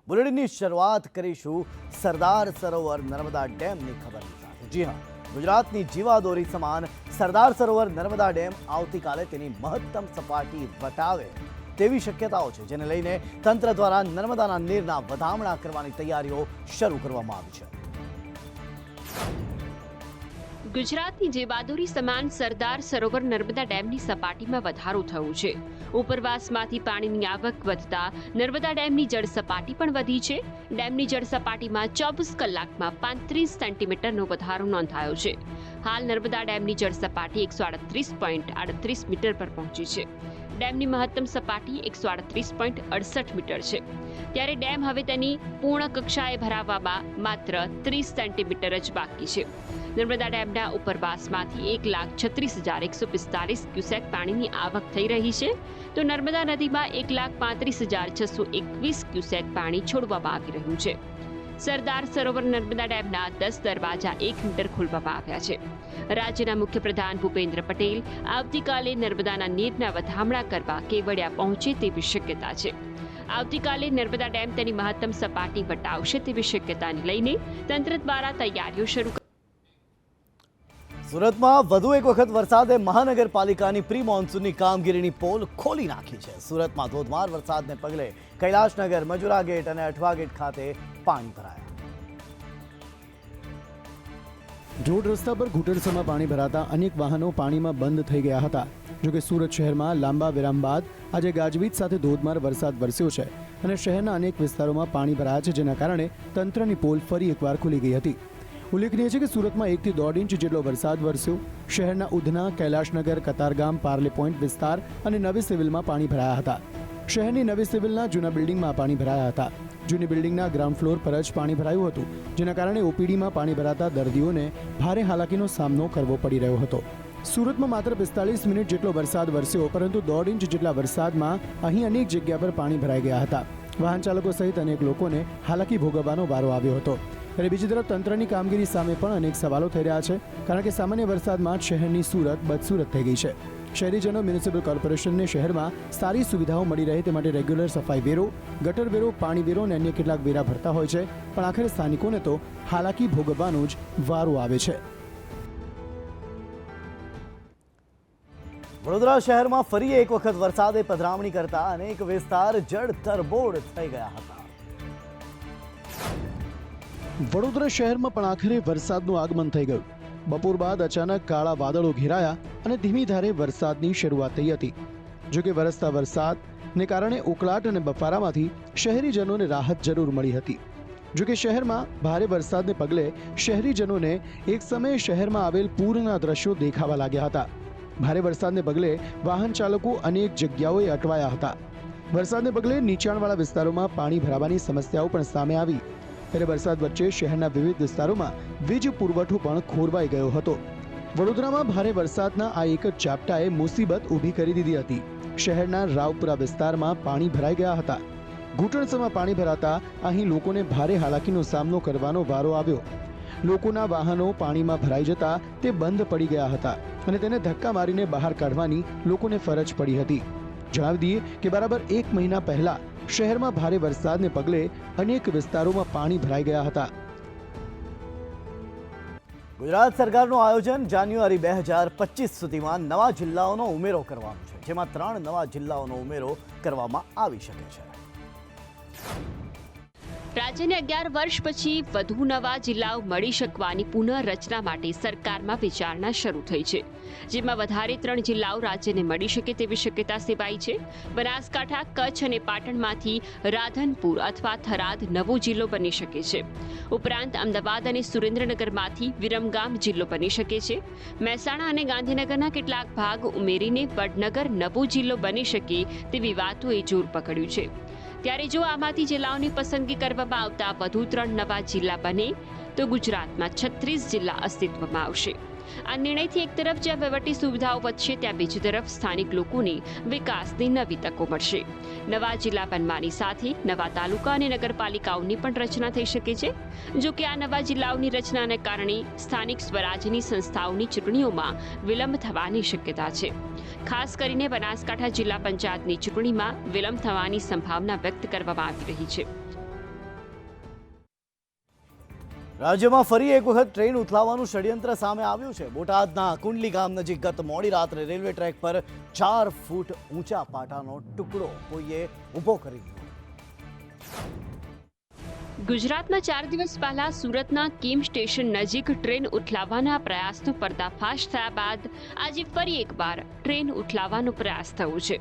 બુલેટિનની શરૂઆત કરીશું સરદાર સરોવર નર્મદા ડેમની ખબરની સાથે। જી હા, ગુજરાતની જીવાદોરી સમાન સરદાર સરોવર નર્મદા ડેમ આવતીકાલે તેની મહત્તમ સપાટી વટાવે તેવી શક્યતાઓ છે, જેને લઈને તંત્ર દ્વારા નર્મદાના નીરના વધામણા કરવાની તૈયારીઓ શરૂ કરવામાં આવી છે। ગુજરાતની જીવાદોરી સમાન સરદાર સરોવર નર્મદા ડેમની સપાટીમાં વધારો થયો છે। ઉપરવાસમાંથી પાણીની આવક વધતા નર્મદા ડેમની જળ સપાટી પણ વધી છે। ડેમની જળ સપાટીમાં 24 કલાકમાં 35 સેન્ટીમીટરનો વધારો નોંધાયો છે। હાલ નર્મદા ડેમની જળ સપાટી 138.38 મીટર પર પહોંચી છે। ડેમની મહત્તમ સપાટી 138.68 મીટર છે, ત્યારે ડેમ હવે તેની પૂર્ણ કક્ષાએ ભરાવામાં માત્ર 30 સેન્ટીમીટર જ બાકી છે। નર્મદા ડેમના ઉપરવાસમાંથી 1,36,145 ક્યુસેક પાણીની આવક થઈ રહી છે, તો નર્મદા નદીમાં 1,35,621 ક્યુસેક પાણી છોડવામાં આવી રહ્યું છે। સરદાર સરોવર નર્મદા ડેમના 10 દરવાજા 1 મીટર ખોલવામાં આવ્યા છે। રાજ્યના મુખ્યપ્રધાન ભૂપેન્દ્ર પટેલ આવતીકાલે નર્મદાના નીરના વધામણા કરવા કેવડિયા પહોંચે તેવી શક્યતા છે। આવતીકાલે નર્મદા ડેમ તેની મહત્તમ સપાટી વટાવશે તેવી શક્યતાને લઈને તંત્ર દ્વારા તૈયારીઓ શરૂ સુરતમાં વધુ એક વખત વરસાદે મહાનગરપાલિકાની પ્રી મોન્સૂનની કામગીરીની પોલ ખોલી નાખી છે। સુરતમાં ધોધમાર વરસાદને પગલે કૈલાશનગર, મજુરા ગેટ અને અઠવા ગેટ ખાતે પાણી ભરાયા। રોડ રસ્તા પર ઘૂંટણસમાં પાણી ભરાતા અનેક વાહનો પાણીમાં બંધ થઈ ગયા હતા। જોકે સુરત શહેરમાં લાંબા વિરામ બાદ આજે ગાજવીજ સાથે ધોધમાર વરસાદ વરસ્યો છે અને શહેરના અનેક વિસ્તારોમાં પાણી ભરાયા છે, જેના કારણે તંત્રની પોલ ફરી એકવાર ખુલી ગઈ હતી। ઉલ્લેખનીય છે કે સુરતમાં 1 થી 1.5 ઇંચ જેટલો વરસાદ વરસ્યો। શહેરના ઉધના, કૈલાશનગર, કતારગામ, પાર્લે પોઈન્ટ વિસ્તાર અને નવી સિવિલમાં પાણી ભરાયા હતા। શહેરની નવી સિવિલના જૂના બિલ્ડિંગમાં પાણી ભરાયા હતા। જૂની બિલ્ડિંગના ગ્રાઉન્ડ ફ્લોર પર જ પાણી ભરાયું હતું, જેના કારણે ઓપીડીમાં પાણી ભરાતા દર્દીઓને ભારે હાલાકીનો સામનો કરવો પડી રહ્યો હતો। સુરતમાં માત્ર 45 મિનિટ જેટલો વરસાદ વરસ્યો, પરંતુ 1.5 ઇંચ જેટલા વરસાદમાં અહીં અનેક જગ્યા પર પાણી ભરાઈ ગયા હતા। વાહન ચાલકો સહિત અનેક લોકોને હાલાકી ભોગવવાનો વારો આવ્યો હતો। ત્યારે બીજી તરફ તંત્રની કામગીરી સામે પણ અનેક સવાલો થઈ રહ્યા છે, કારણ કે સામાન્ય વરસાદમાં જ શહેરની સુરત બદસુરત થઈ ગઈ છે। શહેરીજનો મ્યુનિસિપલ કોર્પોરેશનને શહેરમાં સારી સુવિધાઓ મળી રહે તે માટે રેગ્યુલર સફાઈ વેરો, ગટર વેરો, પાણી વેરો અને અન્ય કેટલાક વેરા ભરતા હોય છે, પણ આખરે સ્થાનિકોને તો હાલાકી ભોગવવાનો જ વારો આવે છે। વડોદરા શહેરમાં ફરી એક વખત વરસાદે પધરામણી કરતા અનેક વિસ્તાર જળ તરબોળ થઈ ગયા હતા। વડોદરા શહેરમાં પણ આખરે વરસાદનું આગમન થઈ ગયું। બપોર બાદ અચાનક કાળા વાદળો ઘેરાયા અને ધીમી ધારે વરસાદની શરૂઆત થઈ હતી। જોકે વરસતા વરસાદને કારણે ઉકળાટ અને બફારામાંથી શહેરીજનોને રાહત જરૂર મળી હતી। જોકે શહેરમાં ભારે વરસાદને પગલે શહેરીજનોને એક સમયે શહેરમાં આવેલ પૂરના દ્રશ્યો દેખાવા લાગ્યા હતા। ભારે વરસાદને પગલે વાહન ચાલકો અનેક જગ્યાઓએ અટવાયા હતા। વરસાદને પગલે નીચાણવાળા વિસ્તારોમાં પાણી ભરાવાની સમસ્યાઓ પણ સામે આવી। ત્યારે વરસાદ વચ્ચે શહેરના વિવિધ વિસ્તારોમાં વીજ પુરવઠો પણ ખોરવાઈ ગયો હતો। વડોદરામાં ભારે વરસાદના આ એક જ ઝાપટાએ મુસીબત ઊભી કરી દીધી હતી। શહેરના રાવપુરા વિસ્તારમાં પાણી ભરાઈ ગયા હતા। ઘૂંટણસમાં પાણી ભરાતા અહીં લોકોને ભારે હાલાકીનો સામનો કરવાનો વારો આવ્યો। લોકોના વાહનો પાણીમાં ભરાઈ જતા તે બંધ પડી ગયા હતા અને તેને ધક્કા મારીને બહાર કાઢવાની લોકોને ફરજ પડી હતી। જણાવી દઈએ કે બરાબર 1 મહિના પહેલા શહેરમાં ભારે વરસાદને પગલે અનેક વિસ્તારોમાં પાણી ભરાઈ ગયા હતા। ગુજરાત સરકારનું આયોજન જાન્યુઆરી 2025 સુધીમાં નવા જિલ્લાઓનો ઉમેરો કરવાનું છે, જેમાં 3 નવા જિલ્લાઓનો ઉમેરો કરવામાં આવી શકે છે। રાજ્યને 11 વર્ષ પછી વધુ નવા જિલ્લાઓ મળી શકવાની પુનઃરચના માટે સરકારમાં વિચારણા શરૂ થઈ છે, જેમાં વધારે 3 જિલ્લાઓ રાજ્યને મળી શકે તેવી શક્યતા સેવાઈ છે। બનાસકાંઠા, કચ્છ અને પાટણમાંથી રાધનપુર અથવા થરાદ નવો જિલ્લો બની શકે છે। ઉપરાંત અમદાવાદ અને સુરેન્દ્રનગરમાંથી વિરમગામ જિલ્લો બની શકે છે। મહેસાણા અને ગાંધીનગરના કેટલાક ભાગ ઉમેરીને વડનગર નવો જિલ્લો બની શકે તેવી વાતોએ જોર પકડ્યું છે। ત્યારે જો આમાંથી જિલ્લાઓની પસંદગી કરવામાં આવતા વધુ 3 નવા જિલ્લા બને તો ગુજરાતમાં 36 જિલ્લા અસ્તિત્વમાં આવશે। આ નિર્ણયથી એક તરફ જ્યાં વહીવટી સુવિધાઓ વધશે, ત્યાં બીજી તરફ સ્થાનિક લોકોને વિકાસની નવી તકો મળશે। નવા જિલ્લા બનવાની સાથે નવા તાલુકા અને નગરપાલિકાઓની પણ રચના થઈ શકે છે। જો કે આ નવા જિલ્લાઓની રચનાને કારણે સ્થાનિક સ્વરાજની સંસ્થાઓની ચૂંટણીઓમાં વિલંબ થવાની શક્યતા છે। ખાસ કરીને બનાસકાંઠા જિલ્લા પંચાયતની ચૂંટણીમાં વિલંબ થવાની સંભાવના વ્યક્ત કરવામાં આવી રહી છે। રાજ્યમાં ફરી એક વખત ટ્રેન ઉથલાવવાનું ષડયંત્ર સામે આવ્યું છે. બોટાદના કુંડલી ગામ નજીક ગત મોડી રાત્રે રેલવે ટ્રેક પર 4 ફૂટ ઊંચા પાટાનો ટુકડો કોઈએ ઊભો કરી દીધો. ગુજરાતમાં 4 દિવસ પહેલા સુરતના કિમ સ્ટેશન નજીક ટ્રેન ઉથલાવવાના પ્રયાસનો પર્દાફાશ થયા બાદ આજે ફરી એકવાર ટ્રેન ઉથલાવવાનો પ્રયાસ થયો છે.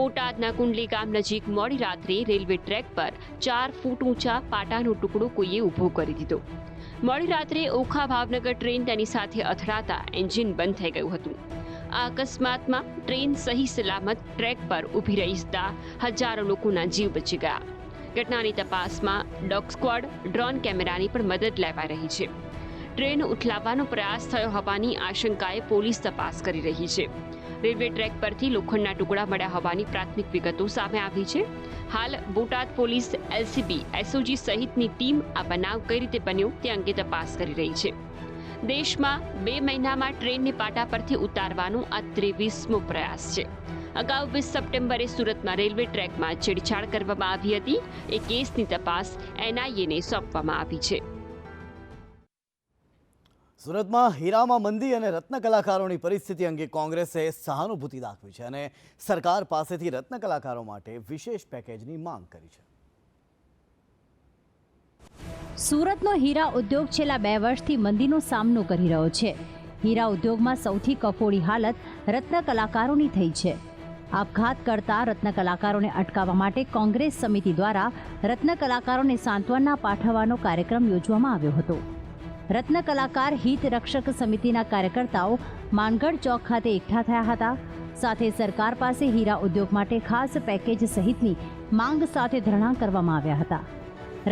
બોટાદના કુંડલી ગામ નજીક મોડી રાત્રે રેલવે ટ્રેક પર 4 ફૂટ ઊંચા પાટાનો ટુકડો કોઈએ ઊભો કરી દીધો. મોડી રાત્રે ઓખા ભાવનગર ટ્રેન તેની સાથે અથડાતા એન્જિન બંધ થઈ ગયું હતું. આ અકસ્માતમાં ટ્રેન સહી સલામત ટ્રેક પર ઊભી રહી જતા હજારો લોકોના જીવ બચી ગયા. ઘટનાની તપાસમાં ડોગ સ્ક્વોડ, ડ્રોન કેમેરાની પણ મદદ લેવાઈ રહી છે. ટ્રેન ઉથલાવવાનો પ્રયાસ થયો હોવાની આશંકાએ પોલીસ તપાસ કરી રહી છે. રેલવે ટ્રેક પરથી લોખંડના ટુકડા મળ્યા હોવાની પ્રાથમિક વિગતો સામે આવી છે. હાલ બોટાદ પોલીસ, એલસીબી, એસઓજી સહિતની ટીમ આ બનાવ કઈ રીતે બન્યો તે અંગે તપાસ કરી રહી છે. દેશમાં 2 મહિનામાં ટ્રેનને પાટા પરથી ઉતારવાનો આ 23મો પ્રયાસ છે. અગાઉ 20 સપ્ટેમ્બરે સુરતમાં રેલવે ટ્રેકમાં છેડછાડ કરવામાં આવી હતી. એ કેસની તપાસ એનઆઈએને સોંપવામાં આવી છે. સુરતમાં હીરામાં મંદી અને રત્ન કલાકારોની પરિસ્થિતિ અંગે કોંગ્રેસે સહાનુભૂતિ દાખવી છે અને સરકાર પાસેથી રત્ન કલાકારો માટે વિશેષ પેકેજની માંગ કરી છે. સુરતનો હીરા ઉદ્યોગ છેલ્લા 2 વર્ષથી મંદીનો સામનો કરી રહ્યો છે. હીરા ઉદ્યોગમાં સૌથી કફોડી હાલત રત્ન કલાકારોની થઈ છે. આપઘાત કરતા રત્ન કલાકારોને અટકાવવા માટે કોંગ્રેસ સમિતિ દ્વારા રત્ન કલાકારોને સાંત્વના પાઠવવાનો કાર્યક્રમ યોજવામાં આવ્યો હતો. રત્ન કલાકાર હિત રક્ષક સમિતિના કાર્યકર્તાઓ માનગઢ ચોક ખાતે એકઠા થયા હતા. સાથે સરકાર પાસે હીરા ઉદ્યોગ માટે ખાસ પેકેજ સહિતની માંગ સાથે ધરણા કરવામાં આવ્યા હતા.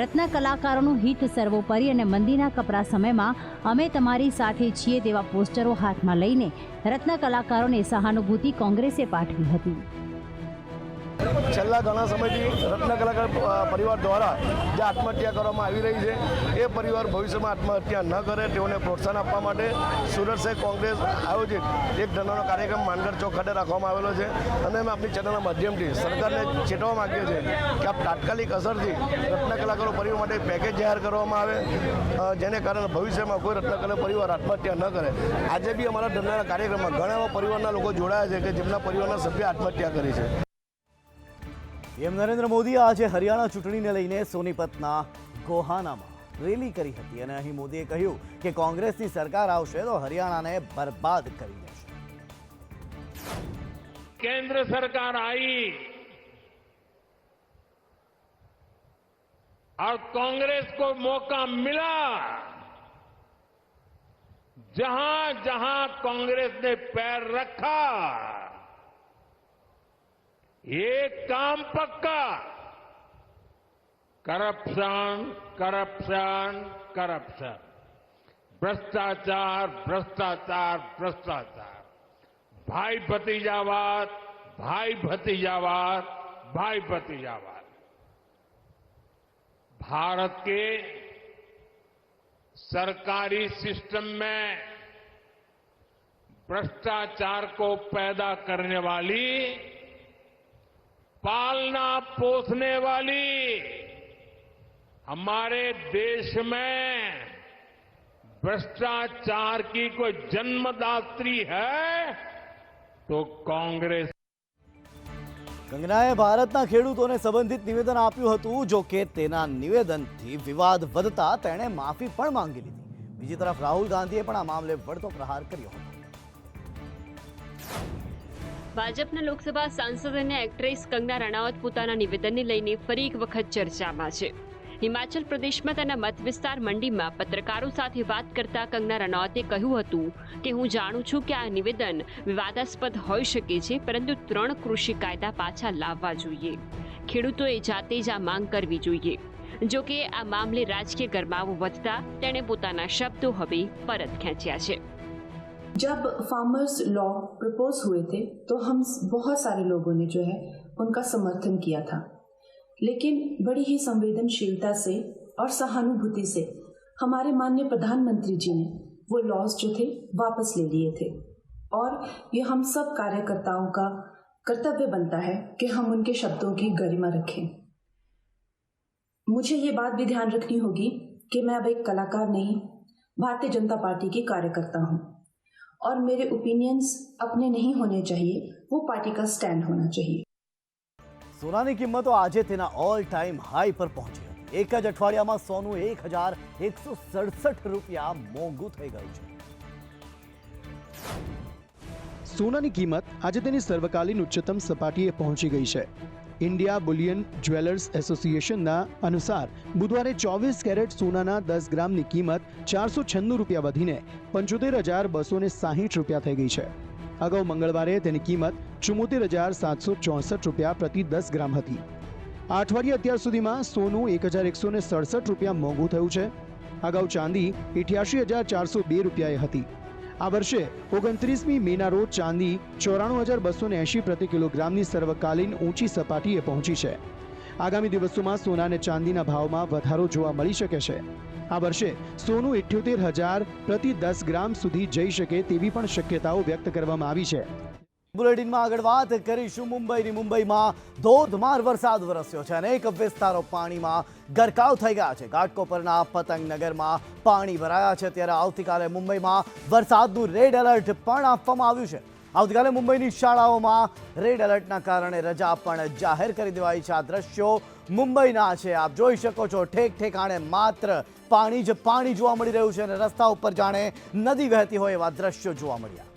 રત્ન કલાકારોનું હિત સર્વોપરી અને મંદીના કપરા સમયમાં અમે તમારી સાથે છીએ તેવા પોસ્ટરો હાથમાં લઈને રત્ન કલાકારોને સહાનુભૂતિ કોંગ્રેસે પાઠવી હતી. છેલ્લા ઘણા સમયથી રત્ન કલાકાર પરિવાર દ્વારા જે આત્મહત્યા કરવામાં આવી રહી છે એ પરિવાર ભવિષ્યમાં આત્મહત્યા ન કરે તેઓને પ્રોત્સાહન આપવા માટે સુરત શહેર કોંગ્રેસ આયોજિત એક ધરણાનો કાર્યક્રમ માનગઢ ચોક ખાતે રાખવામાં આવેલો છે. અને અમે આપણી ચેનલના માધ્યમથી સરકારને ચેતવવા માંગીએ છીએ કે આ તાત્કાલિક અસરથી રત્ન કલાકારો પરિવાર માટે પેકેજ જાહેર કરવામાં આવે, જેને કારણે ભવિષ્યમાં કોઈ રત્ન કલાકાર પરિવાર આત્મહત્યા ન કરે. આજે બી અમારા ધરણાના કાર્યક્રમમાં ઘણા એવા પરિવારના લોકો જોડાયા છે કે જેમના પરિવારના સભ્ય આત્મહત્યા કરી છે. પીએમ નરેન્દ્ર મોદીએ આજે હરિયાણા ચૂંટણીને લઈને સોનીપતના ગોહાનામાં રેલી કરી હતી અને અહીં મોદીએ કહ્યું કે કોંગ્રેસની સરકાર આવશે તો હરિયાણાને બરબાદ કરી દેશે. केंद्र सरकार आई और कांग्रेस को मौका मिला, जहां जहां कांग्रेस ने पैर रखा एक काम पक्का, करप्शन करप्शन करप्शन, भ्रष्टाचार भ्रष्टाचार भ्रष्टाचार, भाई भतीजावाद भाई भतीजावाद भाई भतीजावाद. भारत के सरकारी सिस्टम में भ्रष्टाचार को पैदा करने वाली, पालना पोसने वाली, हमारे देश में भ्रष्टाचार की कोई जन्मदात्री है तो कांग्रेस. કંગનાએ ભારતના ખેડૂતોને સંબંધિત નિવેદન આપ્યું હતું. જો કે તેના નિવેદનથી વિવાદ વધતા તેણે માફી પણ માંગી લીધી. બીજી તરફ રાહુલ ગાંધીએ પણ આ મામલે વળતો પ્રહાર કર્યો હતો. ભાજપના લોકસભા સાંસદ અને એક્ટ્રેસ કંગના રણાવત પોતાના નિવેદનને લઈને ફરી એક વખત ચર્ચામાં છે. હિમાચલ પ્રદેશમાં તેના મત વિસ્તાર મંડીમાં પત્રકારો સાથે વાત કરતા કંગના રણાવતે કહ્યું હતું કે હું જાણું છું કે આ નિવેદન વિવાદાસ્પદ હોઈ શકે છે, પરંતુ 3 કૃષિ કાયદા પાછા લાવવા જોઈએ. ખેડૂતોએ જાતે જ આ માંગ કરવી જોઈએ. જો કે આ મામલે રાજકીય ગરમાવો વધતા તેણે પોતાના શબ્દો હવે પરત ખેંચ્યા છે. जब फार्मर्स लॉ प्रपोज हुए थे तो हम बहुत सारे लोगों ने जो है उनका समर्थन किया था, लेकिन बड़ी ही संवेदनशीलता से और सहानुभूति से हमारे माननीय प्रधानमंत्री जी ने वो लॉज जो थे वापस ले लिए थे. और ये हम सब कार्यकर्ताओं का कर्तव्य बनता है कि हम उनके शब्दों की गरिमा रखें. मुझे ये बात भी ध्यान रखनी होगी कि मैं अब एक कलाकार नहीं, भारतीय जनता पार्टी की कार्यकर्ता हूँ और मेरे ओपिनियंस अपने नहीं होने चाहिए, वो पार्टी का स्टैंड होना चाहिए। સોનાની કિંમતો આજે તેના ઓલ ટાઈમ હાઈ પર પહોંચી હતી। એક જ અઠવાડિયામાં સોનું 1,167 રૂપિયા મોંઘું થઈ ગયું છે। સોનાની કિંમત આજે તેની સર્વકાલીન ઉચ્ચતમ સપાટીએ પહોંચી ગઈ છે। ઇન્ડિયા બુલિયન જ્વેલર્સ એસોસિએશનના અનુસાર બુધવારે 24 કેરેટ સોનાના 10 ગ્રામની કિંમત 496 રૂપિયા વધીને 75,260 રૂપિયા થઈ ગઈ છે। અગાઉ મંગળવારે તેની કિંમત 74,764 રૂપિયા પ્રતિ 10 ગ્રામ હતી। આ અઠવાડિયે અત્યાર સુધીમાં સોનું 1,167 રૂપિયા મોંઘું થયું છે। અગાઉ ચાંદી 88,402 રૂપિયાએ હતી। આ વર્ષે 29મી મેના રોજ ચાંદી 94,280 પ્રતિ કિલોગ્રામની સર્વકાલીન ઊંચી સપાટીએ પહોંચી છે। આગામી દિવસોમાં સોના અને ચાંદીના ભાવમાં વધારો જોવા મળી શકે છે। આ વર્ષે સોનું 78,000 પ્રતિ 10 ગ્રામ સુધી જઈ શકે તેવી પણ શક્યતાઓ વ્યક્ત કરવામાં આવી છે। બુલેટિનમાં આગળ વાત કરીશું મુંબઈની। મુંબઈમાં ધોધમાર વરસાદ વરસ્યો છે। અનેક વિસ્તારો પાણીમાં ગરકાવ થઈ ગયા છે। ઘાટકોપરના પતંગનગરમાં પાણી ભરાયા છે। ત્યારે આવતીકાલે મુંબઈમાં વરસાદનું રેડ એલર્ટ પણ આપવામાં આવ્યું છે। આવતીકાલે મુંબઈની શાળાઓમાં રેડ એલર્ટના કારણે રજા પણ જાહેર કરી દેવાઈ છે। આ દ્રશ્યો મુંબઈના છે। આપ જોઈ શકો છો, ઠેક ઠેકાણે માત્ર પાણી જ પાણી જોવા મળી રહ્યું છે અને રસ્તા ઉપર જાણે નદી વહેતી હોય એવા દ્રશ્યો જોવા મળ્યા।